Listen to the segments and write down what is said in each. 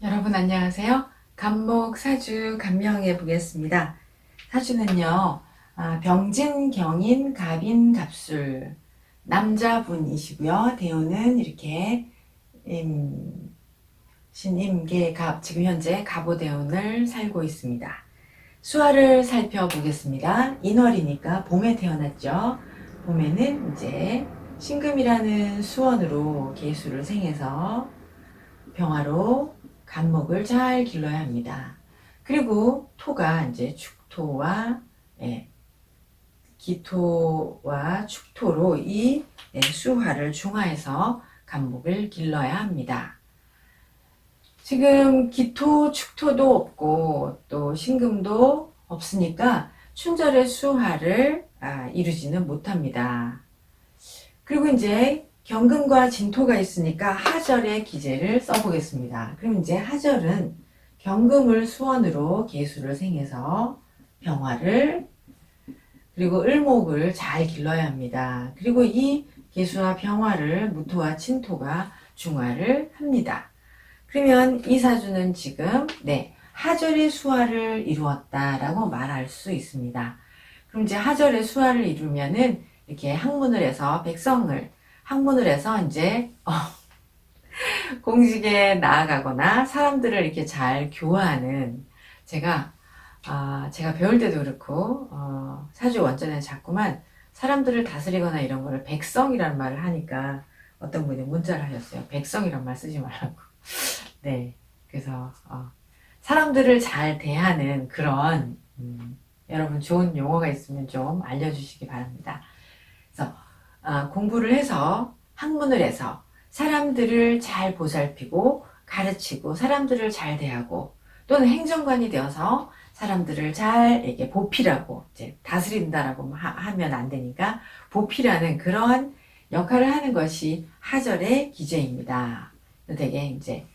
여러분 안녕하세요. 간목 사주 간명해 보겠습니다. 사주는요, 병진, 경인, 갑인, 갑술 남자분이시고요. 대우는 이렇게 신임계 갑, 지금 현재 갑오대운을 살고 있습니다. 수화를 살펴보겠습니다. 인월이니까 봄에 태어났죠. 봄에는 이제 신금이라는 수원으로 계수를 생해서 병화로 간목을 잘 길러야 합니다. 그리고 토가 이제 축토와 기토와 축토로 이 수화를 중화해서 간목을 길러야 합니다. 지금 기토, 축토도 없고 또 신금도 없으니까 춘절의 수화를 이루지는 못합니다. 그리고 이제 경금과 진토가 있으니까 하절의 기제를 써보겠습니다. 그럼 이제 하절은 경금을 수원으로 계수를 생해서 병화를 그리고 을목을 잘 길러야 합니다. 그리고 이 계수와 병화를 무토와 진토가 중화를 합니다. 그러면 이 사주는 지금 하절의 수화를 이루었다라고 말할 수 있습니다. 그럼 이제 하절의 수화를 이루면은 이렇게 학문을 해서 학문을 해서 이제 공직에 나아가거나 사람들을 이렇게 잘 교화하는 제가 배울 때도 그렇고 사주 원전에 자꾸만 사람들을 다스리거나 이런 거를 백성이라는 말을 하니까 어떤 분이 문자를 하셨어요. 백성이란 말 쓰지 말라고. 네, 그래서 사람들을 잘 대하는 그런 여러분 좋은 용어가 있으면 좀 알려주시기 바랍니다. 그래서 공부를 해서 학문을 해서 사람들을 잘 보살피고 가르치고 사람들을 잘 대하고 또는 행정관이 되어서 사람들을 잘 이렇게 보필하고 이제 다스린다라고 하면 안 되니까 보필하는 그런 역할을 하는 것이 하절의 기제입니다. 되게 이제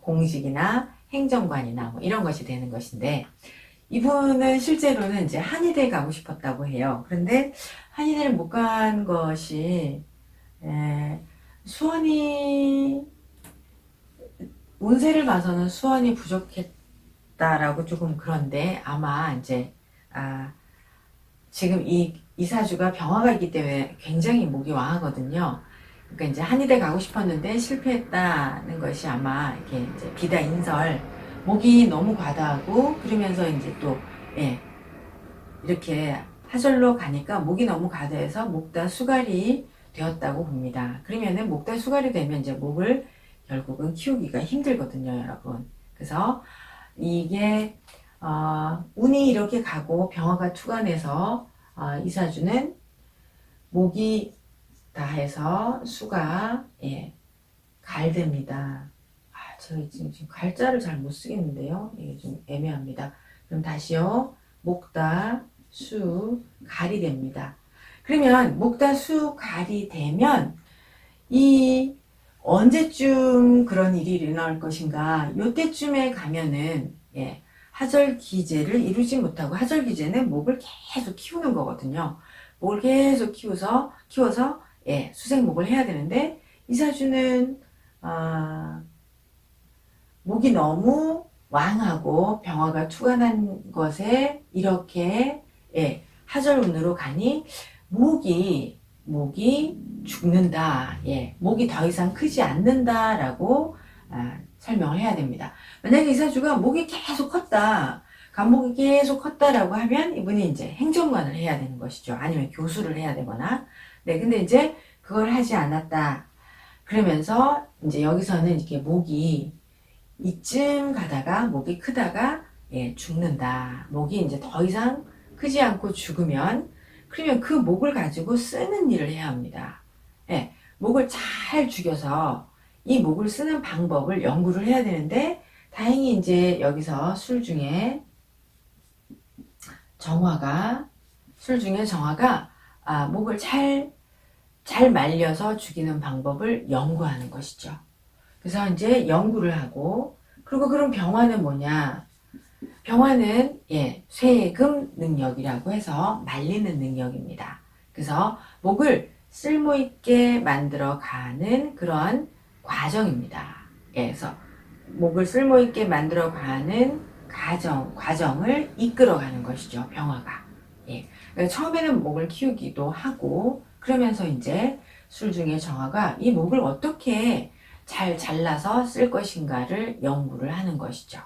공직이나 행정관이나 뭐 이런 것이 되는 것인데 이분은 실제로는 이제 한의대 가고 싶었다고 해요. 그런데 한의대를 못 간 것이 수원이 운세를 봐서는 수원이 부족했다라고 조금 그런데 아마 이제 지금 이 이사주가 병화가 있기 때문에 굉장히 목이 왕하거든요. 그러니까 이제 한의대 가고 싶었는데 실패했다는 것이 아마 이렇게 이제 비다인설 목이 너무 과다하고 그러면서 이제 또 이렇게 하절로 가니까 목이 너무 과다해서 목다 수갈이 되었다고 봅니다. 그러면은 목다 수갈이 되면 이제 목을 결국은 키우기가 힘들거든요, 여러분. 그래서 이게 운이 이렇게 가고 병화가 투관해서 이사주는 목이 다 해서 수가 갈됩니다. 제가 지금 갈자를 잘 못 쓰겠는데요. 이게 좀 애매합니다. 그럼 다시요. 목다 수 갈이 됩니다. 그러면 목다 수 갈이 되면 이 언제쯤 그런 일이 일어날 것인가 요때쯤에 가면은 하절 기제를 이루지 못하고 하절 기제는 목을 계속 키우는 거거든요. 목을 계속 키워서 수생목을 해야 되는데 이 사주는 목이 너무 왕하고 병화가 투관한 것에 이렇게 하절운으로 가니 목이 죽는다. 목이 더 이상 크지 않는다라고 설명을 해야 됩니다. 만약에 이 사주가 목이 계속 컸다. 간목이 계속 컸다라고 하면 이분이 이제 행정관을 해야 되는 것이죠. 아니면 교수를 해야 되거나. 근데 이제 그걸 하지 않았다. 그러면서 이제 여기서는 이렇게 목이 이쯤 가다가 목이 크다가 죽는다. 목이 이제 더 이상 크지 않고 죽으면 그러면 그 목을 가지고 쓰는 일을 해야 합니다. 목을 잘 죽여서 이 목을 쓰는 방법을 연구를 해야 되는데 다행히 이제 여기서 술 중에 정화가 목을 잘 말려서 죽이는 방법을 연구하는 것이죠. 그래서 이제 연구를 하고 그리고 그럼 병화는 뭐냐? 병화는 쇠금 능력이라고 해서 말리는 능력입니다. 그래서 목을 쓸모있게 만들어 가는 그런 과정입니다. 그래서 목을 쓸모있게 만들어가는 과정을 이끌어가는 것이죠. 병화가. 예. 그러니까 처음에는 목을 키우기도 하고 그러면서 이제 술 중에 정화가 이 목을 어떻게 잘 잘라서 쓸 것인가를 연구를 하는 것이죠.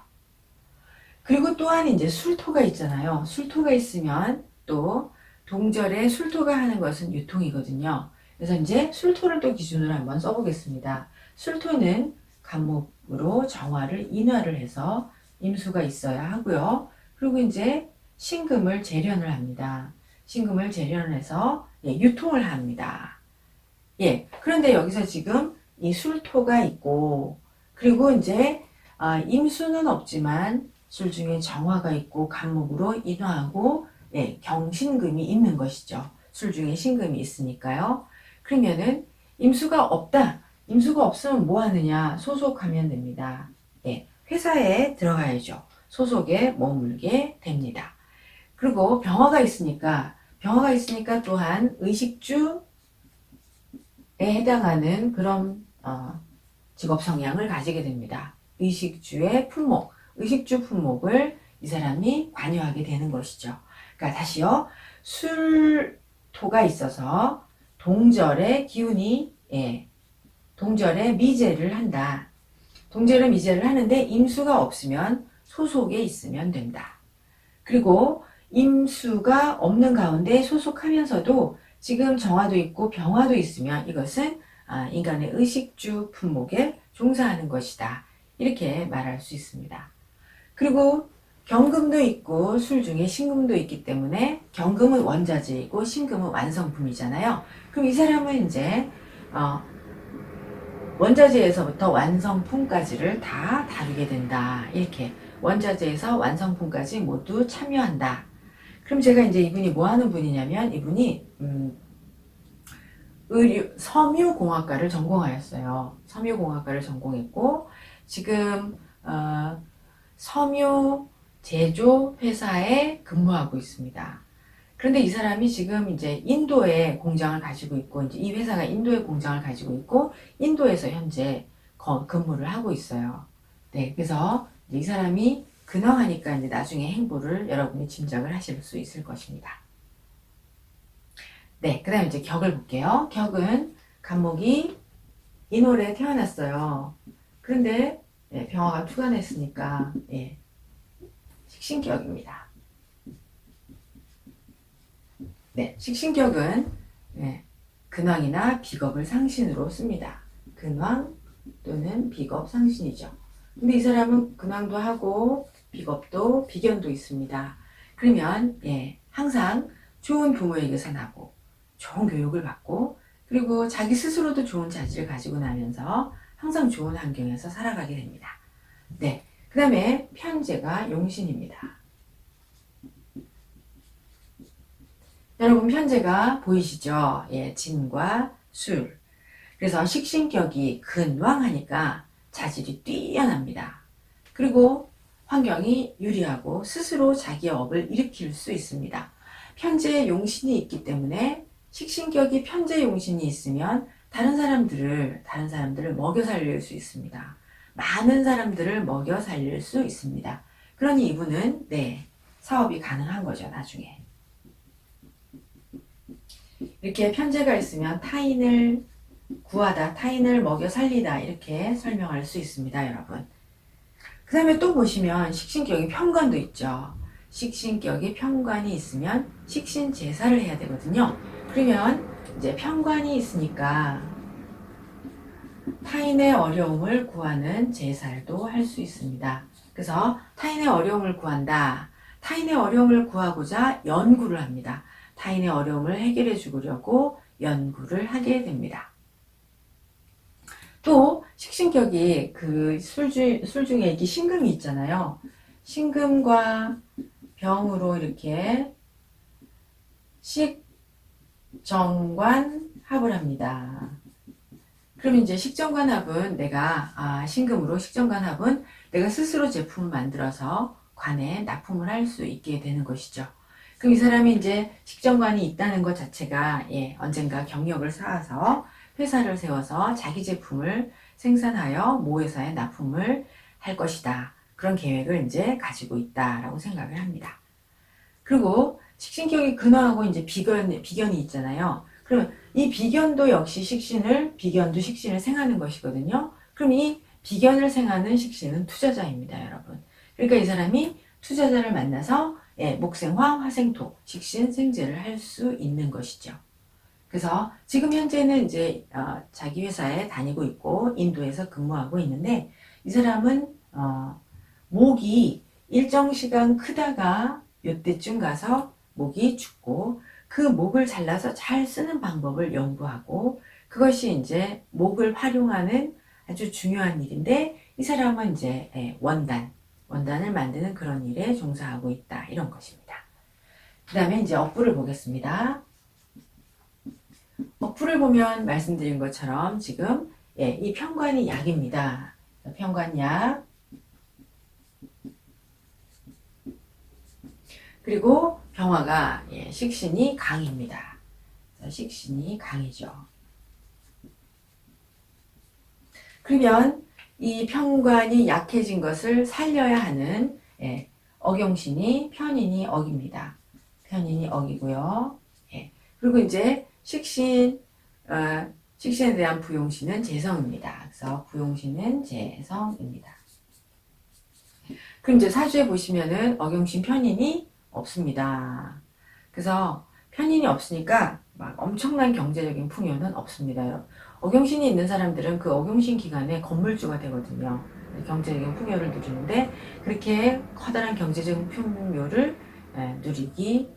그리고 또한 이제 술토가 있잖아요. 술토가 있으면 또 동절에 술토가 하는 것은 유통이거든요. 그래서 이제 술토를 또 기준으로 한번 써보겠습니다. 술토는 간목으로 정화를 인화를 해서 임수가 있어야 하고요. 그리고 이제 신금을 재련을 합니다. 신금을 재련을 해서 유통을 합니다. 예. 그런데 여기서 지금 이 술토가 있고, 그리고 이제, 임수는 없지만 술 중에 정화가 있고, 간목으로 인화하고, 예, 경신금이 있는 것이죠. 술 중에 신금이 있으니까요. 그러면은, 임수가 없다. 임수가 없으면 뭐 하느냐? 소속하면 됩니다. 예. 회사에 들어가야죠. 소속에 머물게 됩니다. 그리고 병화가 있으니까 또한 의식주, 해당하는 그런 직업 성향을 가지게 됩니다. 의식주의 품목, 의식주 품목을 이 사람이 관여하게 되는 것이죠. 그러니까 다시요. 술토가 있어서 동절의 기운이 동절에 미제를 한다. 동절에 미제를 하는데 임수가 없으면 소속에 있으면 된다. 그리고 임수가 없는 가운데 소속하면서도 지금 정화도 있고 병화도 있으면 이것은 인간의 의식주 품목에 종사하는 것이다. 이렇게 말할 수 있습니다. 그리고 경금도 있고 술 중에 신금도 있기 때문에 경금은 원자재이고 신금은 완성품이잖아요. 그럼 이 사람은 이제 원자재에서부터 완성품까지를 다 다루게 된다. 이렇게 원자재에서 완성품까지 모두 참여한다. 그럼 제가 이제 이분이 뭐 하는 분이냐면 이분이 섬유공학과를 전공하였어요. 섬유공학과를 전공했고 지금 섬유 제조 회사에 근무하고 있습니다. 그런데 이 사람이 지금 이제 인도에 공장을 가지고 있고 이제 이 회사가 인도에 공장을 가지고 있고 인도에서 현재 근무를 하고 있어요. 네, 그래서 이 사람이 근황하니까 이제 나중에 행보를 여러분이 짐작을 하실 수 있을 것입니다. 네, 그 다음에 이제 격을 볼게요. 격은 간목이 인월에 태어났어요. 그런데 병화가 투간했으니까 식신격입니다. 네, 식신격은 근황이나 비겁을 상신으로 씁니다. 근황 또는 비겁 상신이죠. 근데 이 사람은 근황도 하고 비겁도 비견도 있습니다. 그러면 항상 좋은 부모에게서 나고 좋은 교육을 받고 그리고 자기 스스로도 좋은 자질을 가지고 나면서 항상 좋은 환경에서 살아가게 됩니다. 네, 그 다음에 편제가 용신입니다. 여러분 편제가 보이시죠? 진과 술. 그래서 식신격이 근왕하니까 자질이 뛰어납니다. 그리고 환경이 유리하고 스스로 자기의 업을 일으킬 수 있습니다. 편제에 용신이 있기 때문에 식신격이 편제 용신이 있으면 다른 사람들을 먹여 살릴 수 있습니다. 많은 사람들을 먹여 살릴 수 있습니다. 그러니 이분은 사업이 가능한 거죠, 나중에. 이렇게 편제가 있으면 타인을 구하다, 타인을 먹여 살리다 이렇게 설명할 수 있습니다, 여러분. 그 다음에 또 보시면 식신격이 편관도 있죠. 식신격이 편관이 있으면 식신 제사를 해야 되거든요. 그러면 이제 편관이 있으니까 타인의 어려움을 구하는 제사도 할 수 있습니다. 그래서 타인의 어려움을 구한다. 타인의 어려움을 구하고자 연구를 합니다. 타인의 어려움을 해결해 주려고 연구를 하게 됩니다. 또 식신격이 그 술 중에 이게 신금이 있잖아요. 신금과 병으로 이렇게 식정관 합을 합니다. 그럼 이제 식정관 합은 신금으로 식정관 합은 내가 스스로 제품을 만들어서 관에 납품을 할 수 있게 되는 것이죠. 그럼 이 사람이 이제 식정관이 있다는 것 자체가 언젠가 경력을 쌓아서 회사를 세워서 자기 제품을 생산하여 모회사에 납품을 할 것이다. 그런 계획을 이제 가지고 있다라고 생각을 합니다. 그리고 식신격이 근화하고 이제 비견이 있잖아요. 그러면 이 비견도 역시 비견도 식신을 생하는 것이거든요. 그럼 이 비견을 생하는 식신은 투자자입니다, 여러분. 그러니까 이 사람이 투자자를 만나서 목생화, 화생토, 식신, 생재를 할 수 있는 것이죠. 그래서 지금 현재는 이제 자기 회사에 다니고 있고 인도에서 근무하고 있는데 이 사람은 목이 일정 시간 크다가 요때쯤 가서 목이 죽고 그 목을 잘라서 잘 쓰는 방법을 연구하고 그것이 이제 목을 활용하는 아주 중요한 일인데 이 사람은 이제 원단을 만드는 그런 일에 종사하고 있다 이런 것입니다. 그 다음에 이제 업부를 보겠습니다. 풀을 보면 말씀드린 것처럼 지금 이 편관이 약입니다. 편관약 그리고 병화가 식신이 강입니다. 식신이 강이죠. 그러면 이 편관이 약해진 것을 살려야 하는 억용신이 편인이 억입니다. 편인이 억이고요. 그리고 이제 식신에 대한 부용신은 재성입니다. 그래서 부용신은 재성입니다. 그럼 이제 사주에 보시면은 억용신 편인이 없습니다. 그래서 편인이 없으니까 막 엄청난 경제적인 풍요는 없습니다. 억용신이 있는 사람들은 그 억용신 기간에 건물주가 되거든요. 경제적인 풍요를 누리는데 그렇게 커다란 경제적인 풍요를 누리기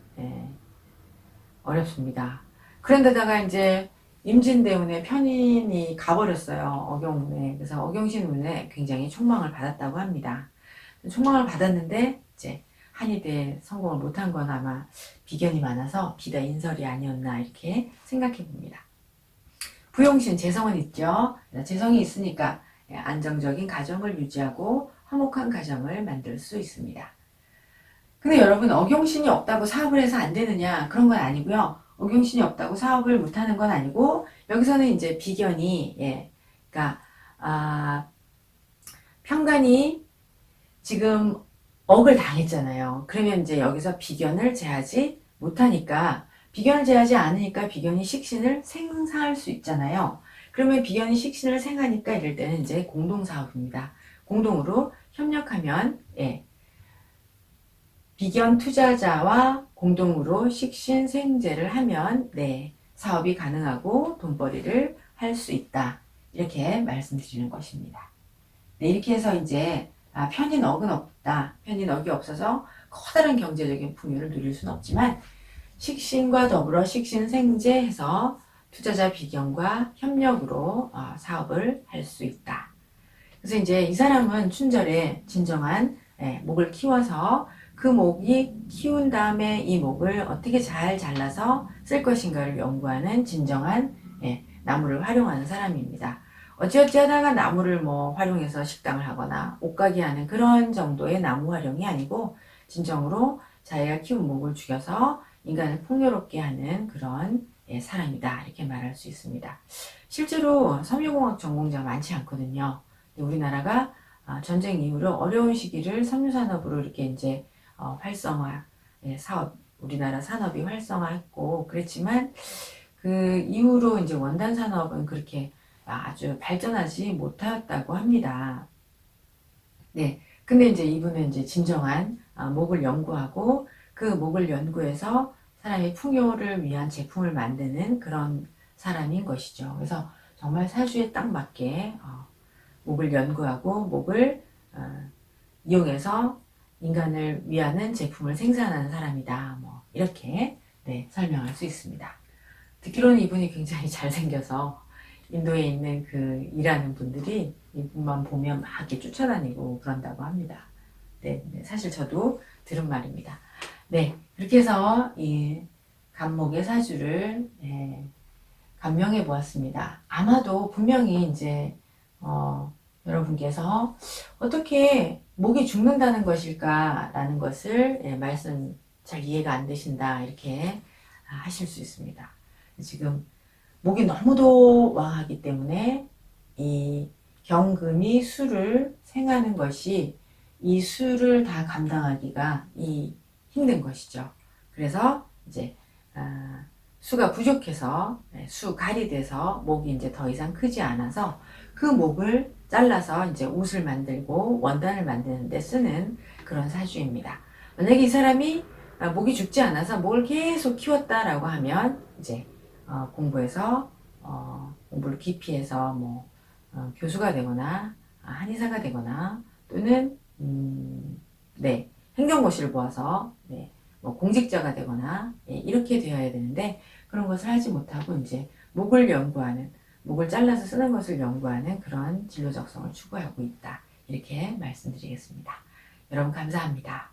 어렵습니다. 그런데다가 이제 임진대운에 편인이 가버렸어요. 억용운에. 그래서 억용신운에 굉장히 촉망을 받았다고 합니다. 촉망을 받았는데 이제 한의대에 성공을 못한 건 아마 비견이 많아서 비다인설이 아니었나 이렇게 생각해 봅니다. 부용신 재성은 있죠. 재성이 있으니까 안정적인 가정을 유지하고 화목한 가정을 만들 수 있습니다. 근데 여러분 억용신이 없다고 사업을 해서 안 되느냐 그런 건 아니고요. 억용신이 없다고 사업을 못하는 건 아니고 여기서는 이제 비견이 그러니까 편관이 지금 억을 당했잖아요. 그러면 이제 여기서 비견을 제하지 못하니까 비견을 제하지 않으니까 비견이 식신을 생성할 수 있잖아요. 그러면 비견이 식신을 생하니까 이럴 때는 이제 공동사업입니다. 공동으로 협력하면 비견 투자자와 공동으로 식신생재를 하면 사업이 가능하고 돈벌이를 할 수 있다. 이렇게 말씀드리는 것입니다. 이렇게 해서 이제 편인억은 없다. 편인억이 없어서 커다란 경제적인 풍요를 누릴 수는 없지만 식신과 더불어 식신생재해서 투자자 비견과 협력으로 사업을 할 수 있다. 그래서 이제 이 사람은 춘절에 진정한 목을 키워서 그 목이 키운 다음에 이 목을 어떻게 잘 잘라서 쓸 것인가를 연구하는 진정한 나무를 활용하는 사람입니다. 어찌어찌 하다가 나무를 활용해서 식당을 하거나 옷가게 하는 그런 정도의 나무 활용이 아니고 진정으로 자기가 키운 목을 죽여서 인간을 풍요롭게 하는 그런 사람이다 이렇게 말할 수 있습니다. 실제로 섬유공학 전공자 많지 않거든요. 우리나라가 전쟁 이후로 어려운 시기를 섬유산업으로 이렇게 이제 활성화 사업 우리나라 산업이 활성화했고 그랬지만 그 이후로 이제 원단 산업은 그렇게 아주 발전하지 못하였다고 합니다. 근데 이제 이분은 이제 진정한 목을 연구하고 그 목을 연구해서 사람의 풍요를 위한 제품을 만드는 그런 사람인 것이죠. 그래서 정말 사주에 딱 맞게 목을 연구하고 목을 이용해서 인간을 위하는 제품을 생산하는 사람이다. 이렇게 설명할 수 있습니다. 듣기로는 이분이 굉장히 잘생겨서 인도에 있는 그 일하는 분들이 이분만 보면 막 이렇게 쫓아다니고 그런다고 합니다. 사실 저도 들은 말입니다. 그렇게 해서 이 간목의 사주를 감명해 보았습니다. 아마도 분명히 이제 여러분께서 어떻게 목이 죽는다는 것일까라는 것을 말씀 잘 이해가 안 되신다 이렇게 하실 수 있습니다. 지금 목이 너무도 왕하기 때문에 이 병금이 수를 생하는 것이 이 수를 다 감당하기가 힘든 것이죠. 그래서 이제 수가 부족해서 수갈이 돼서 목이 이제 더 이상 크지 않아서 그 목을 잘라서 이제 옷을 만들고 원단을 만드는 데 쓰는 그런 사주입니다. 만약에 이 사람이 목이 죽지 않아서 목을 계속 키웠다라고 하면 이제 공부해서 공부를 깊이 해서 뭐 교수가 되거나 한의사가 되거나 또는 네, 행정고시를 보아서 네, 뭐 공직자가 되거나 이렇게 되어야 되는데 그런 것을 하지 못하고 이제 목을 연구하는 목을 잘라서 쓰는 것을 연구하는 그런 진로 적성을 추구하고 있다. 이렇게 말씀드리겠습니다. 여러분 감사합니다.